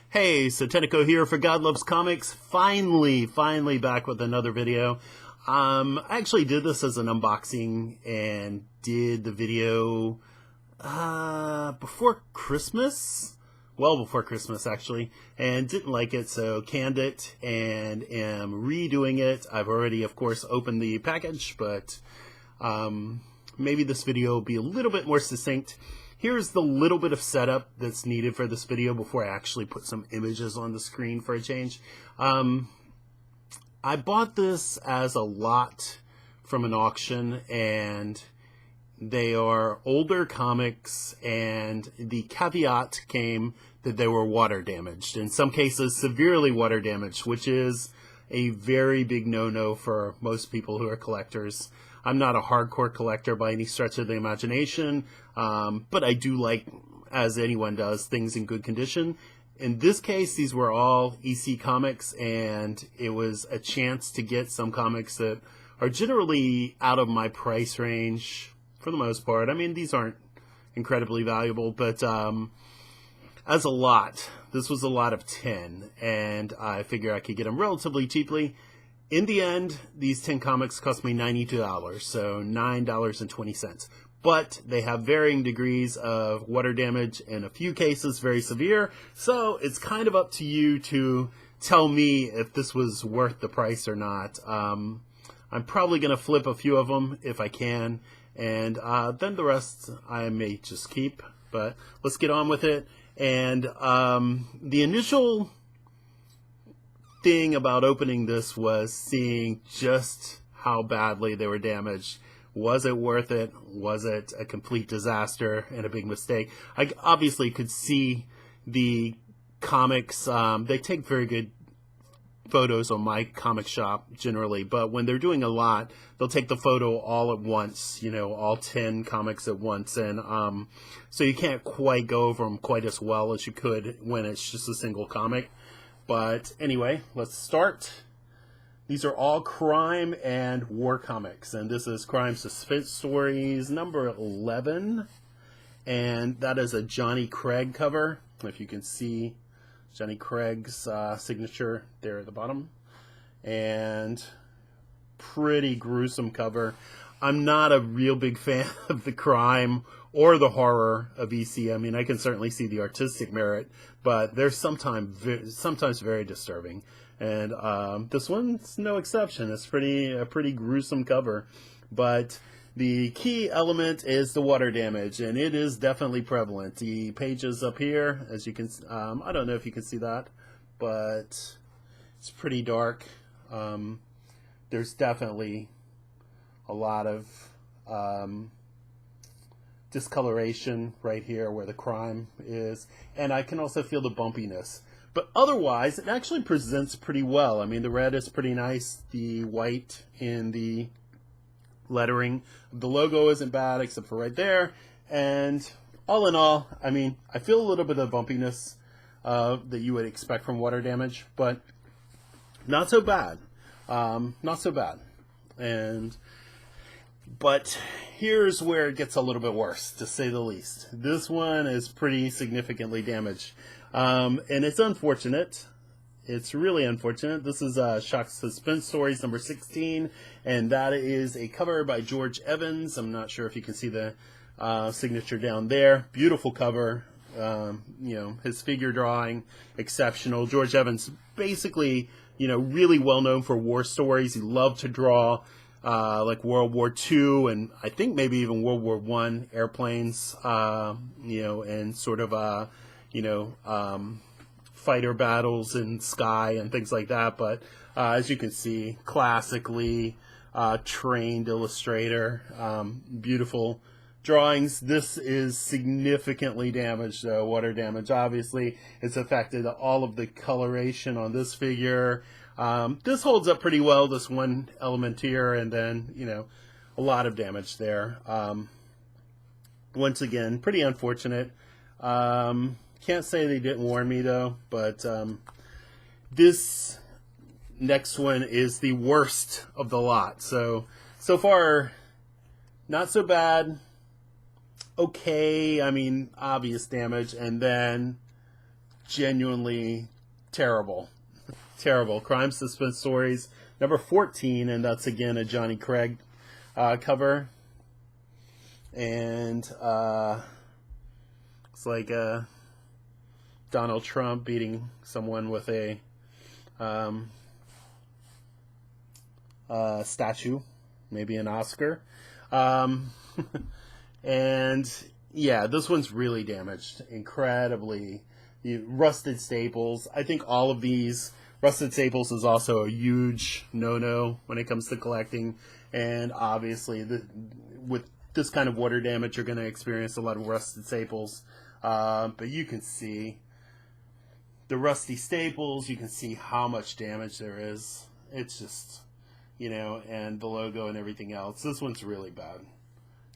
Hey, so Tenico here for Godlovescomics. Finally back with another video. I actually did this as an unboxing and did the video before Christmas. Well before Christmas, actually. And didn't like it, so canned it and am redoing it. I've already, of course, opened the package, but maybe this video will be a little bit more succinct. Here's the little bit of setup that's needed for this video before I actually put some images on the screen for a change. I bought this as a lot from an auction, and they are older comics, and the caveat came that they were water damaged. In some cases, severely water damaged, which is a very big no-no for most people who are collectors. I'm not a hardcore collector by any stretch of the imagination, but I do like, as anyone does, things in good condition. In this case, these were all EC comics, and it was a chance to get some comics that are generally out of my price range for the most part. I mean, these aren't incredibly valuable, but as a lot, this was a lot of 10, and I figure I could get them relatively cheaply. In the end, these 10 comics cost me $92, so $9.20. But they have varying degrees of water damage, in a few cases very severe, so it's kind of up to you to tell me if this was worth the price or not. I'm probably going to flip a few of them if I can, and then the rest I may just keep. But let's get on with it. And the initial thing about opening this was seeing just how badly they were damaged. Was it worth it? Was it a complete disaster and a big mistake? I obviously could see the comics. They take very good photos on my comic shop generally, but when they're doing a lot, they'll take the photo all at once, you know, all 10 comics at once, and so you can't quite go over them quite as well as you could when it's just a single comic. But anyway, let's start. These are all crime and war comics, and this is Crime Suspense Stories number 11, and that is a Johnny Craig cover. If you can see Johnny Craig's signature there at the bottom, and pretty gruesome cover. I'm not a real big fan of the crime or the horror of EC. I mean, I can certainly see the artistic merit, but they're sometimes very disturbing. And this one's no exception. It's a pretty gruesome cover. But the key element is the water damage, and it is definitely prevalent. The pages up here, as you can, I don't know if you can see that, but it's pretty dark. There's definitely a lot of discoloration right here where the crime is, and I can also feel the bumpiness. But otherwise, it actually presents pretty well. I mean, the red is pretty nice. The white in the lettering of the logo isn't bad, except for right there. And all in all, I mean, I feel a little bit of bumpiness that you would expect from water damage, but not so bad. Not so bad. But here's where it gets a little bit worse, to say the least. This one is pretty significantly damaged. And it's unfortunate. It's really unfortunate. This is Shock Suspense Stories number 16, and that is a cover by George Evans. I'm not sure if you can see the signature down there. Beautiful cover. You know, his figure drawing, exceptional. George Evans, basically, you know, really well known for war stories. He loved to draw like World War II, and I think maybe even World War I airplanes, you know, and sort of, you know, fighter battles in sky and things like that. But as you can see, classically trained illustrator, beautiful drawings. This is significantly damaged, though. Water damage, obviously. It's affected all of the coloration on this figure. This holds up pretty well, this one element here, and then, you know, a lot of damage there. Once again, pretty unfortunate. Can't say they didn't warn me, though, but this next one is the worst of the lot. So far, not so bad. Okay, I mean, obvious damage, and then genuinely terrible. Terrible. Crime Suspense Stories, number 14, and that's again a Johnny Craig cover. And it's like Donald Trump beating someone with a statue, maybe an Oscar. And yeah, this one's really damaged, incredibly. Rusted staples. I think all of these, rusted staples is also a huge no-no when it comes to collecting. And obviously, with this kind of water damage, you're going to experience a lot of rusted staples. But you can see the rusty staples. You can see how much damage there is. It's just, and the logo and everything else. This one's really bad.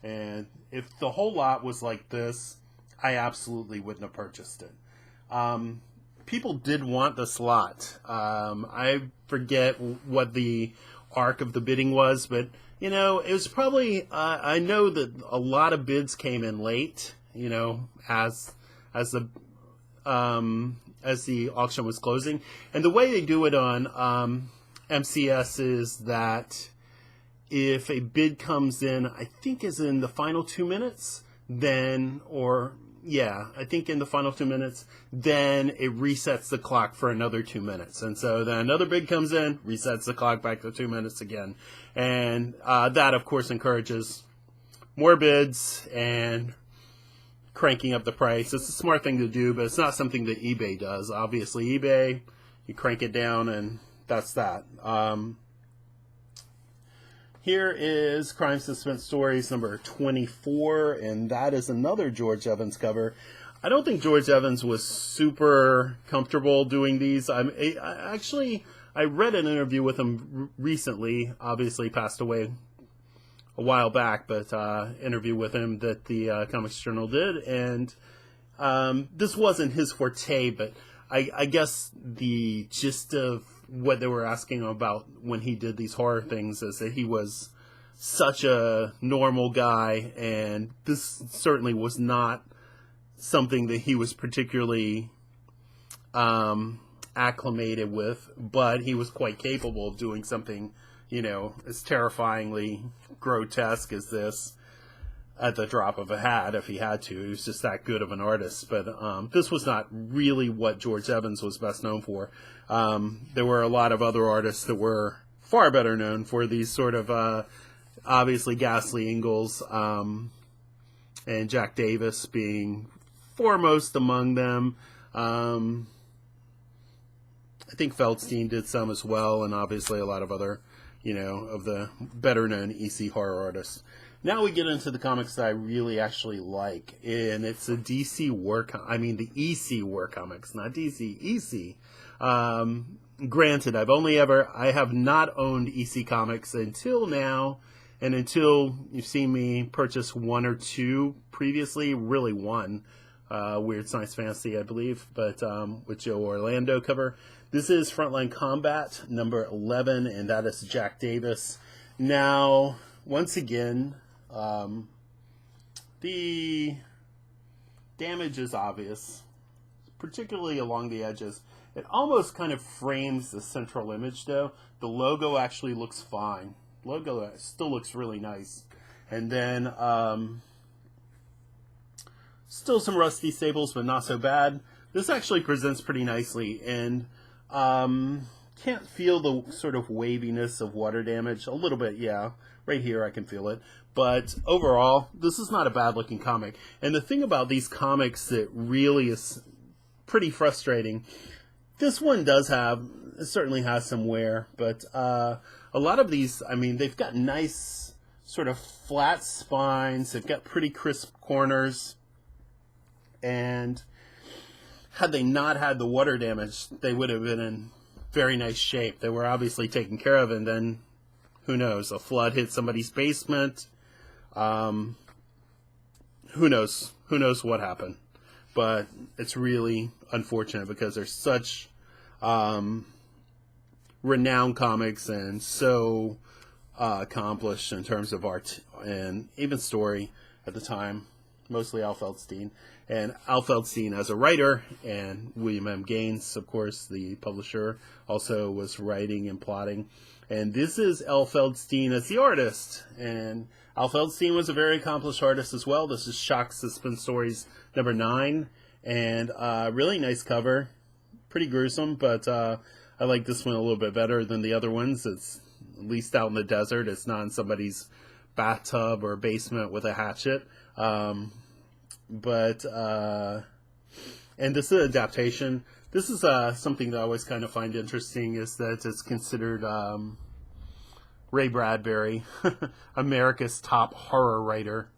And if the whole lot was like this, I absolutely wouldn't have purchased it. People did want this lot. I forget what the arc of the bidding was, but it was probably. I know that a lot of bids came in late. As the auction was closing, and the way they do it on MCS is that if a bid comes in, I think is in the final 2 minutes, then I think in the final 2 minutes, then it resets the clock for another 2 minutes. And so then another bid comes in, resets the clock back to 2 minutes again. And that, of course, encourages more bids and cranking up the price. It's a smart thing to do, but it's not something that eBay does. Obviously, eBay, you crank it down, and that's that. Here is Crime Suspense Stories number 24, and that is another George Evans cover. I don't think George Evans was super comfortable doing these. I read an interview with him recently. Obviously passed away a while back, but interview with him that the Comics Journal did, and this wasn't his forte, but I guess the gist of what they were asking about when he did these horror things is that he was such a normal guy, and this certainly was not something that he was particularly acclimated with, but he was quite capable of doing something, as terrifyingly grotesque as this at the drop of a hat if he had to. He was just that good of an artist. But this was not really what George Evans was best known for. There were a lot of other artists that were far better known for these sort of, obviously Ghastly Ingalls, and Jack Davis being foremost among them. I think Feldstein did some as well, and obviously a lot of other, of the better known EC horror artists. Now we get into the comics that I really actually like, and it's the DC the EC war comics, not DC, EC. Granted, I have not owned EC comics until now, and until you've seen me purchase one or two previously, really one, Weird Science Fantasy, I believe, but with Joe Orlando cover. This is Frontline Combat, number 11, and that is Jack Davis. Now, once again, the damage is obvious, particularly along the edges. It almost kind of frames the central image, though. The logo actually looks fine. Logo still looks really nice. And then, still some rusty staples, but not so bad. This actually presents pretty nicely, and can't feel the sort of waviness of water damage. A little bit, yeah. Right here I can feel it. But overall, this is not a bad-looking comic. And the thing about these comics that really is pretty frustrating, this one certainly has some wear, but a lot of these, they've got nice sort of flat spines. They've got pretty crisp corners. And had they not had the water damage, they would have been in very nice shape. They were obviously taken care of, and then, who knows, a flood hit somebody's basement. Who knows what happened. But it's really unfortunate because they're such renowned comics and so accomplished in terms of art and even story at the time. Mostly Al Feldstein. and Al Feldstein as a writer, and William M. Gaines, of course, the publisher, also was writing and plotting. And this is Al Feldstein as the artist, and Al Feldstein was a very accomplished artist as well. This is Shock Suspense Stories number 9, and really nice cover. Pretty gruesome, but I like this one a little bit better than the other ones. It's at least out in the desert. It's not in somebody's bathtub or basement with a hatchet. And this is an adaptation. This is something that I always kind of find interesting, is that it's considered Ray Bradbury, America's top horror writer.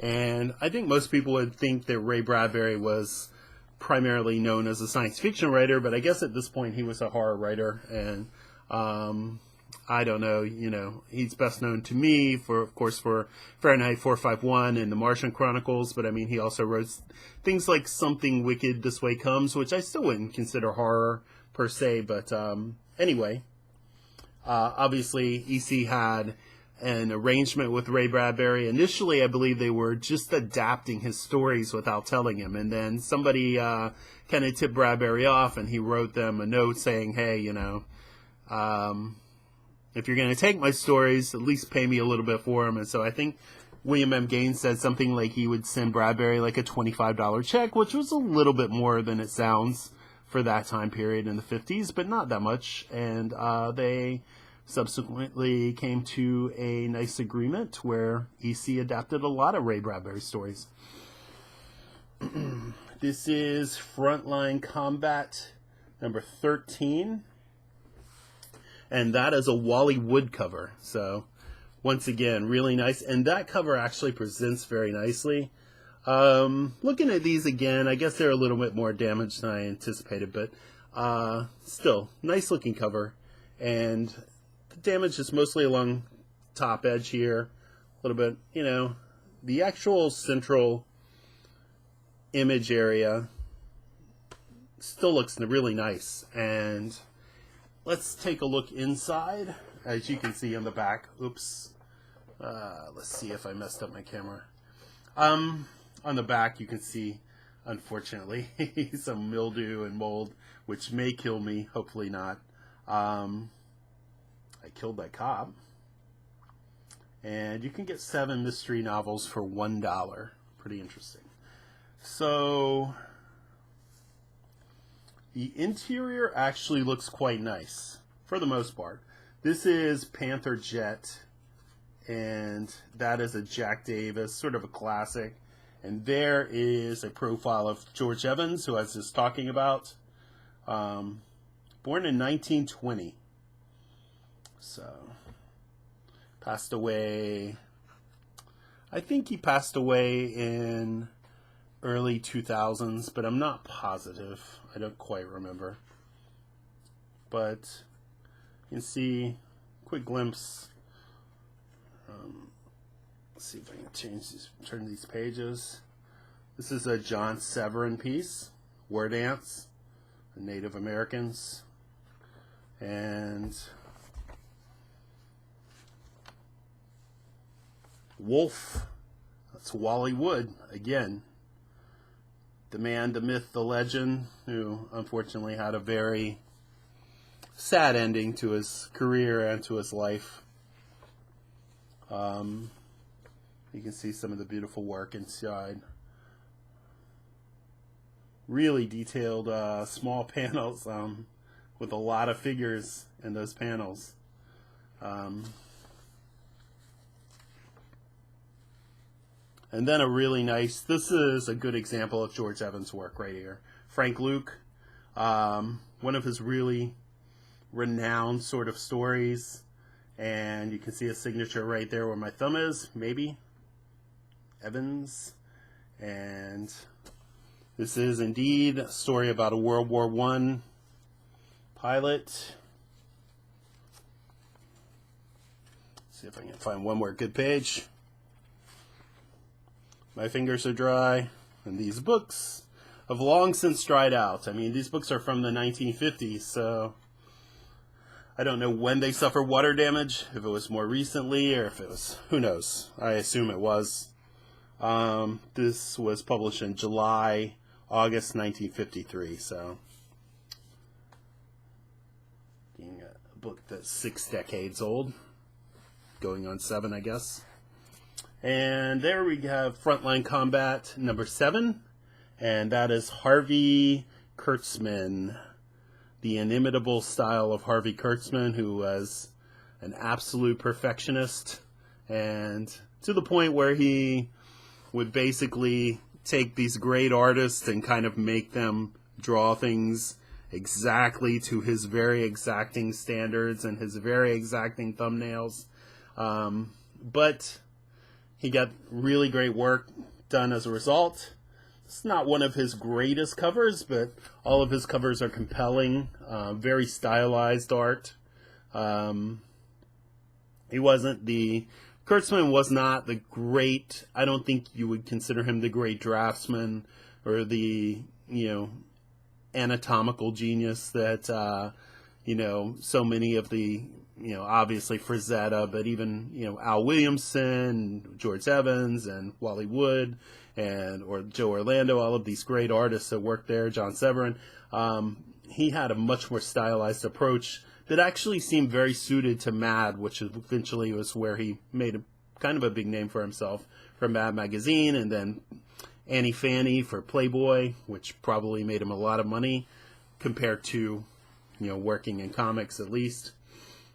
And I think most people would think that Ray Bradbury was primarily known as a science fiction writer, but I guess at this point he was a horror writer. And I don't know, he's best known to me of course, for Fahrenheit 451 and the Martian Chronicles, but I mean, he also wrote things like Something Wicked This Way Comes, which I still wouldn't consider horror per se, but anyway, obviously EC had an arrangement with Ray Bradbury. Initially, I believe they were just adapting his stories without telling him, and then somebody kind of tipped Bradbury off, and he wrote them a note saying, hey, if you're going to take my stories, at least pay me a little bit for them. And so I think William M. Gaines said something like he would send Bradbury like a $25 check, which was a little bit more than it sounds for that time period in the 50s, but not that much. And they subsequently came to a nice agreement where EC adapted a lot of Ray Bradbury stories. This is Frontline Combat number 13. And that is a Wally wood cover. So, once again, really nice. And that cover actually presents very nicely. Looking at these again, I guess they're a little bit more damaged than I anticipated. But still, nice looking cover. And the damage is mostly along the top edge here. A little bit, the actual central image area still looks really nice. And let's take a look inside. As you can see on the back, oops. Let's see if I messed up my camera. On the back, you can see, unfortunately, some mildew and mold, which may kill me. Hopefully not. I killed that cop. And you can get 7 mystery novels for $1. Pretty interesting. So the interior actually looks quite nice, for the most part. This is Panther Jet, and that is a Jack Davis, sort of a classic. And there is a profile of George Evans, who I was just talking about. Born in 1920. So, passed away, I think he passed away in early 2000s, but I'm not positive. I don't quite remember. But you can see a quick glimpse. Let's see if I can turn these pages. This is a John Severin piece, Word Ants, Native Americans, and Wolf. That's Wally Wood again. The man, the myth, the legend, who unfortunately had a very sad ending to his career and to his life. You can see some of the beautiful work inside. Really detailed small panels with a lot of figures in those panels. And then a really nice, this is a good example of George Evans' work right here. Frank Luke, one of his really renowned sort of stories. And you can see a signature right there where my thumb is, maybe. Evans. And this is indeed a story about a World War I pilot. Let's see if I can find one more good page. My fingers are dry, and these books have long since dried out. I mean, these books are from the 1950s, so I don't know when they suffered water damage, if it was more recently, or if it was, who knows. I assume it was. This was published in August 1953, so being a book that's 6 decades old, going on 7, I guess. And there we have Frontline Combat number 7, and that is Harvey Kurtzman, the inimitable style of Harvey Kurtzman, who was an absolute perfectionist, and to the point where he would basically take these great artists and kind of make them draw things exactly to his very exacting standards and his very exacting thumbnails. But he got really great work done as a result. It's not one of his greatest covers, but all of his covers are compelling, very stylized art. Kurtzman was not the great, I don't think you would consider him the great draftsman or the, anatomical genius that, so many of the, obviously Frazetta, but even, Al Williamson, George Evans, and Wally Wood, or Joe Orlando, all of these great artists that worked there, John Severin. He had a much more stylized approach that actually seemed very suited to Mad, which eventually was where he made kind of a big name for himself, for Mad Magazine, and then Annie Fanny for Playboy, which probably made him a lot of money compared to, working in comics at least.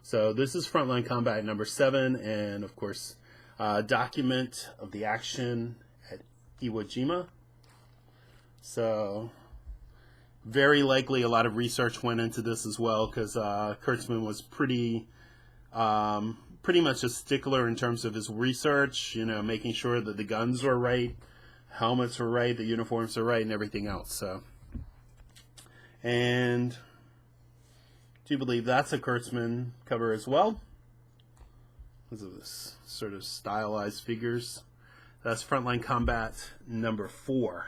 So this is Frontline Combat number 7, and of course, document of the action at Iwo Jima. So very likely a lot of research went into this as well, because Kurtzman was pretty much a stickler in terms of his research, making sure that the guns were right, helmets were right, the uniforms were right, and everything else. So, and do you believe that's a Kurtzman cover as well? Because of this sort of stylized figures. That's Frontline Combat number 4.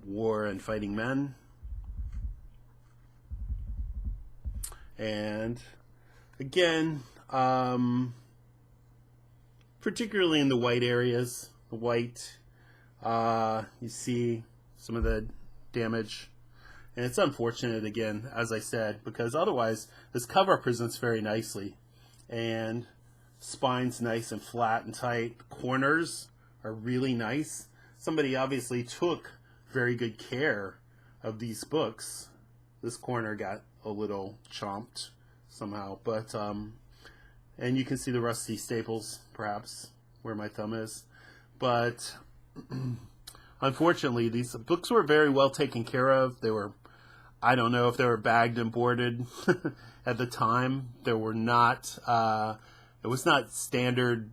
War and Fighting Men. And again, particularly in the white areas, you see some of the damage. And it's unfortunate, again, as I said, because otherwise this cover presents very nicely. And spine's nice and flat and tight. The corners are really nice. Somebody obviously took very good care of these books. This corner got a little chomped somehow, but and you can see the rusty staples perhaps where my thumb is, but unfortunately these books were very well taken care of. They were, I don't know if they were bagged and boarded at the time. They were not it was not standard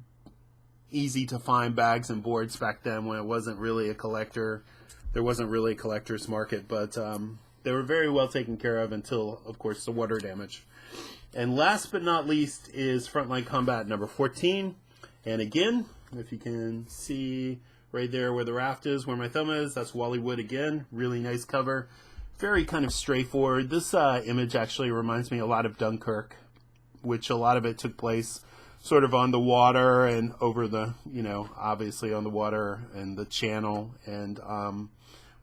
easy to find bags and boards back then, when it wasn't really a collector. There wasn't really a collector's market, but they were very well taken care of until, of course, the water damage. And last but not least is Frontline Combat number 14. And again, if you can see right there where the raft is, where my thumb is, that's Wally Wood again. Really nice cover. Very kind of straightforward. This image actually reminds me a lot of Dunkirk, which a lot of it took place sort of on the water and over the, obviously on the water and the channel, and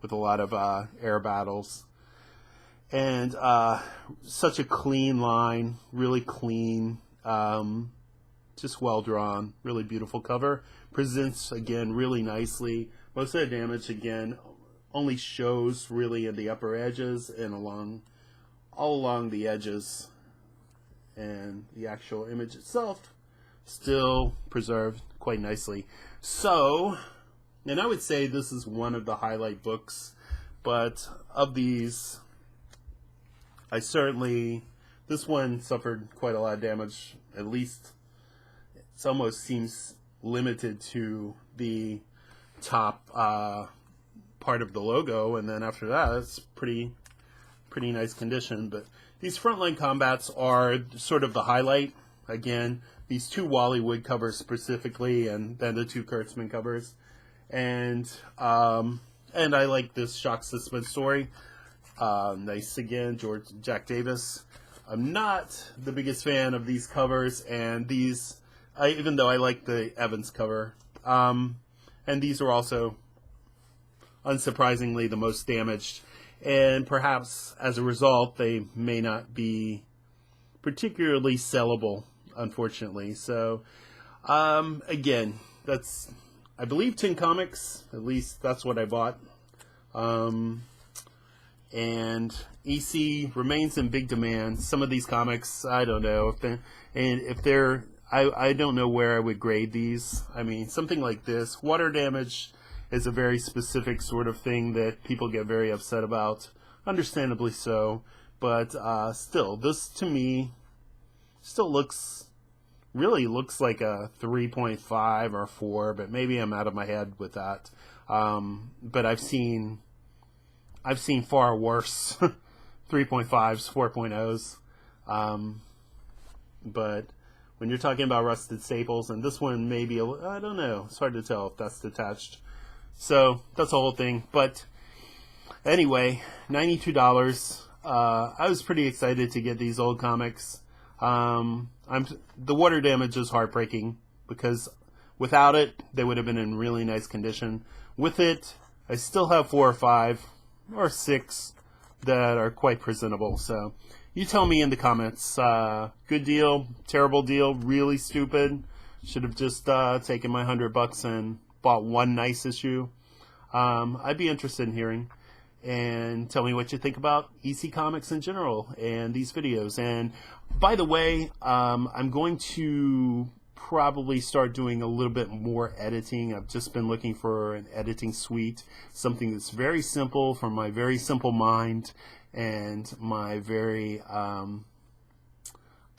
with a lot of air battles. And such a clean line, really clean, just well drawn, really beautiful cover. Presents, again, really nicely. Most of the damage, again, only shows really in the upper edges and all along the edges. And the actual image itself still preserved quite nicely. So, and I would say this is one of the highlight books, but of these, this one suffered quite a lot of damage. At least it almost seems limited to the top part of the logo, and then after that it's pretty nice condition. But these Frontline Combats are sort of the highlight. Again, these 2 Wally Wood covers specifically, and then the 2 Kurtzman covers. And I like this shock suspense story. Nice again, Jack Davis. I'm not the biggest fan of these covers, and these, even though I like the Evans cover. And And these are also, unsurprisingly, the most damaged. And perhaps as a result, they may not be particularly sellable, unfortunately. So, again, that's, I believe, 10 comics. At least that's what I bought. And EC remains in big demand. Some of these comics, I don't know if they're, I don't know where I would grade these. I mean, something like this, water damage is a very specific sort of thing that people get very upset about, understandably so. But still, this to me still really looks like a 3.5 or 4, but maybe I'm out of my head with that. But I've seen far worse 3.5s, 4.0s. But when you're talking about rusted staples, and this one maybe, I don't know, it's hard to tell if that's detached. So that's the whole thing. But anyway, $92. I was pretty excited to get these old comics. The water damage is heartbreaking because without it, they would have been in really nice condition. With it, I still have 4 or 5 or 6 that are quite presentable. So you tell me in the comments, good deal, terrible deal, really stupid. Should have just taken my $100 and bought one nice issue. I'd be interested in hearing. And tell me what you think about EC Comics in general and these videos. And by the way, I'm going to probably start doing a little bit more editing. I've just been looking for an editing suite, something that's very simple for my very simple mind and my very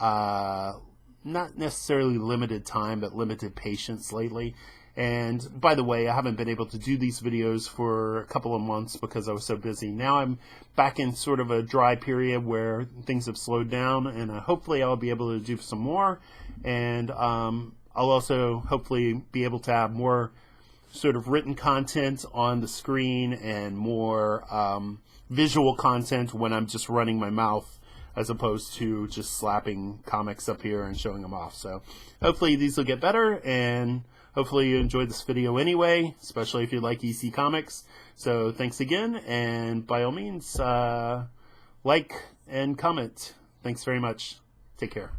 not necessarily limited time, but limited patience lately. And by the way, I haven't been able to do these videos for a couple of months because I was so busy. Now I'm back in sort of a dry period where things have slowed down, and hopefully I'll be able to do some more. And I'll also hopefully be able to have more sort of written content on the screen and more visual content when I'm just running my mouth, as opposed to just slapping comics up here and showing them off. So hopefully these will get better, and hopefully you enjoyed this video anyway, especially if you like EC Comics. So thanks again, and by all means, like and comment. Thanks very much. Take care.